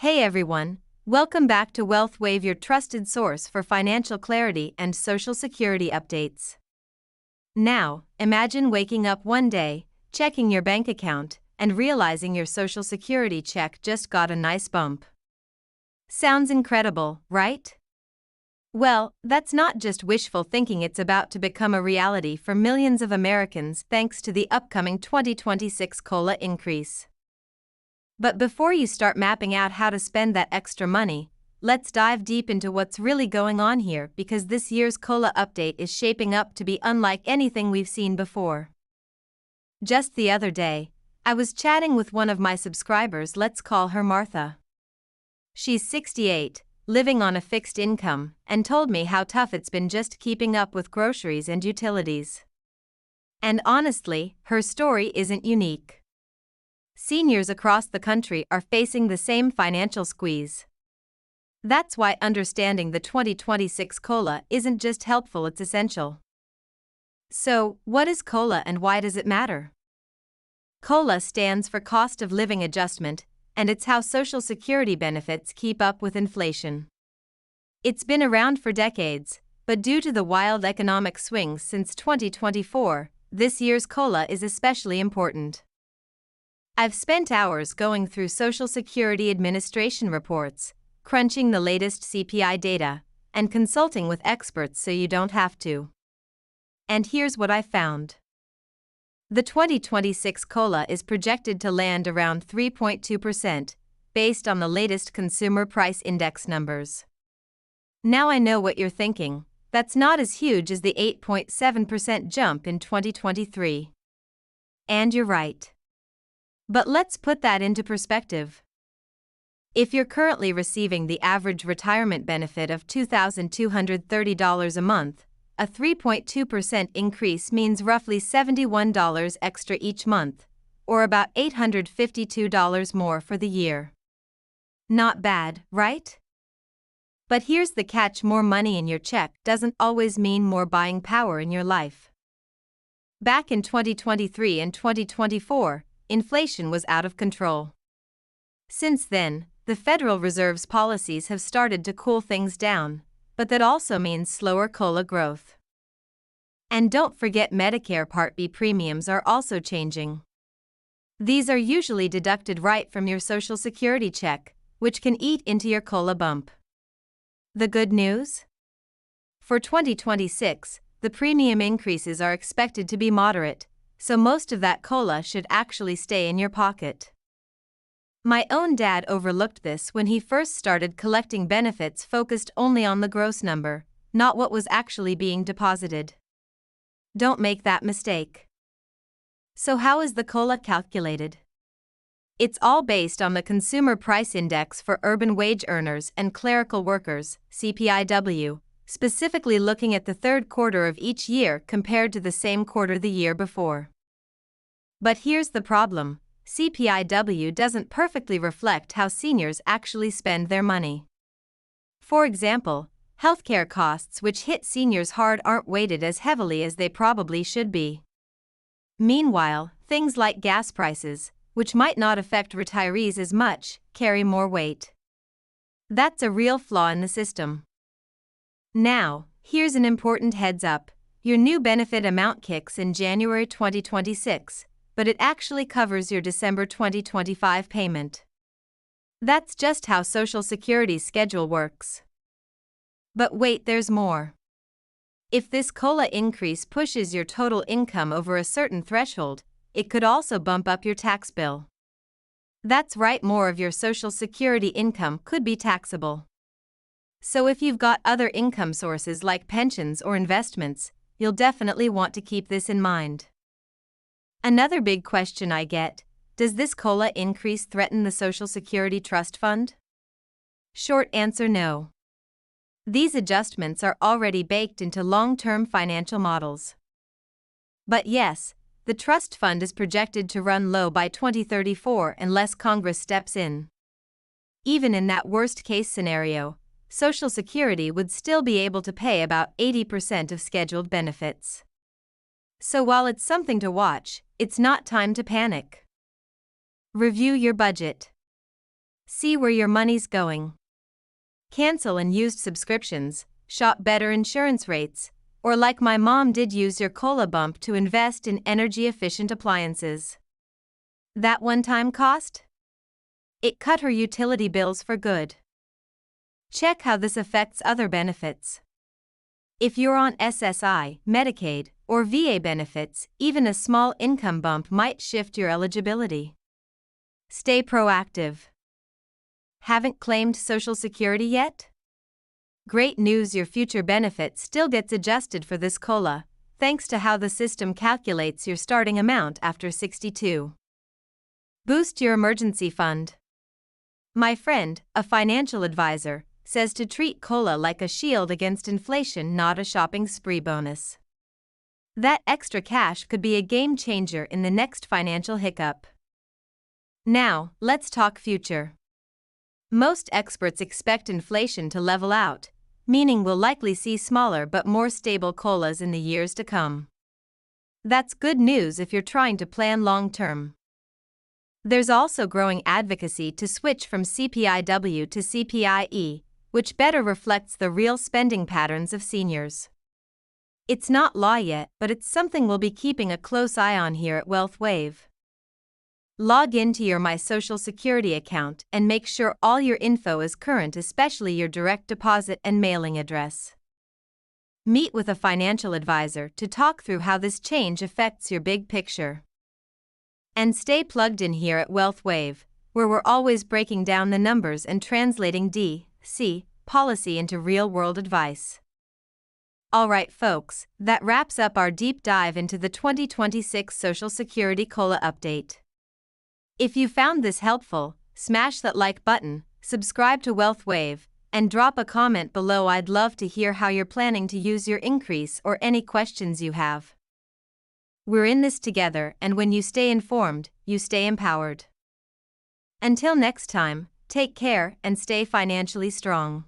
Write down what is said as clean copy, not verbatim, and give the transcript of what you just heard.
Hey everyone, welcome back to Wealth Wave, your trusted source for financial clarity and Social Security updates. Now, imagine waking up one day, checking your bank account, and realizing your Social Security check just got a nice bump. Sounds incredible, right? Well, that's not just wishful thinking, it's about to become a reality for millions of Americans thanks to the upcoming 2026 COLA increase. But before you start mapping out how to spend that extra money, let's dive deep into what's really going on here, because this year's COLA update is shaping up to be unlike anything we've seen before. Just the other day, I was chatting with one of my subscribers, let's call her Martha. She's 68, living on a fixed income, and told me how tough it's been just keeping up with groceries and utilities. And honestly, her story isn't unique. Seniors across the country are facing the same financial squeeze. That's why understanding the 2026 COLA isn't just helpful, it's essential. So, what is COLA and why does it matter? COLA stands for Cost of Living Adjustment, and it's how Social Security benefits keep up with inflation. It's been around for decades, but due to the wild economic swings since 2024, this year's COLA is especially important. I've spent hours going through Social Security Administration reports, crunching the latest CPI data, and consulting with experts so you don't have to. And here's what I found. The 2026 COLA is projected to land around 3.2%, based on the latest Consumer Price Index numbers. Now I know what you're thinking, that's not as huge as the 8.7% jump in 2023. And you're right. But let's put that into perspective. If you're currently receiving the average retirement benefit of $2,230 a month, a 3.2% increase means roughly $71 extra each month, or about $852 more for the year. Not bad, right? But here's the catch: more money in your check doesn't always mean more buying power in your life. Back in 2023 and 2024, inflation was out of control. Since then, the Federal Reserve's policies have started to cool things down, but that also means slower COLA growth. And don't forget, Medicare Part B premiums are also changing. These are usually deducted right from your Social Security check, which can eat into your COLA bump. The good news? For 2026, the premium increases are expected to be moderate, so most of that COLA should actually stay in your pocket. My own dad overlooked this when he first started collecting benefits, focused only on the gross number, not what was actually being deposited. Don't make that mistake. So how is the COLA calculated? It's all based on the Consumer Price Index for urban wage earners and clerical workers, CPI-W, specifically looking at the third quarter of each year compared to the same quarter the year before. But here's the problem: CPI-W doesn't perfectly reflect how seniors actually spend their money. For example, healthcare costs, which hit seniors hard, aren't weighted as heavily as they probably should be. Meanwhile, things like gas prices, which might not affect retirees as much, carry more weight. That's a real flaw in the system. Now, here's an important heads up: your new benefit amount kicks in January 2026. But it actually covers your December 2025 payment. That's just how Social Security's schedule works. But wait, there's more. If this COLA increase pushes your total income over a certain threshold, it could also bump up your tax bill. That's right, more of your Social Security income could be taxable. So if you've got other income sources like pensions or investments, you'll definitely want to keep this in mind. Another big question I get: does this COLA increase threaten the Social Security Trust Fund? Short answer: no. These adjustments are already baked into long-term financial models. But yes, the trust fund is projected to run low by 2034 unless Congress steps in. Even in that worst-case scenario, Social Security would still be able to pay about 80% of scheduled benefits. So while it's something to watch, it's not time to panic. Review your budget. See where your money's going. Cancel unused subscriptions, shop better insurance rates, or like my mom did, use your COLA bump to invest in energy-efficient appliances. That one-time cost? It cut her utility bills for good. Check how this affects other benefits. If you're on SSI, Medicaid, or VA benefits, even a small income bump might shift your eligibility. Stay proactive. Haven't claimed Social Security yet? Great news, your future benefit still gets adjusted for this COLA, thanks to how the system calculates your starting amount after 62. Boost your emergency fund. My friend, a financial advisor, says to treat COLA like a shield against inflation, not a shopping spree bonus. That extra cash could be a game changer in the next financial hiccup. Now, let's talk future. Most experts expect inflation to level out, meaning we'll likely see smaller but more stable COLAs in the years to come. That's good news if you're trying to plan long-term. There's also growing advocacy to switch from CPI-W to CPI-E, which better reflects the real spending patterns of seniors. It's not law yet, but it's something we'll be keeping a close eye on here at WealthWave. Log into your My Social Security account and make sure all your info is current, especially your direct deposit and mailing address. Meet with a financial advisor to talk through how this change affects your big picture. And stay plugged in here at WealthWave, where we're always breaking down the numbers and translating D.C. policy into real-world advice. Alright folks, that wraps up our deep dive into the 2026 Social Security COLA update. If you found this helpful, smash that like button, subscribe to WealthWave, and drop a comment below. I'd love to hear how you're planning to use your increase or any questions you have. We're in this together, and when you stay informed, you stay empowered. Until next time, take care and stay financially strong.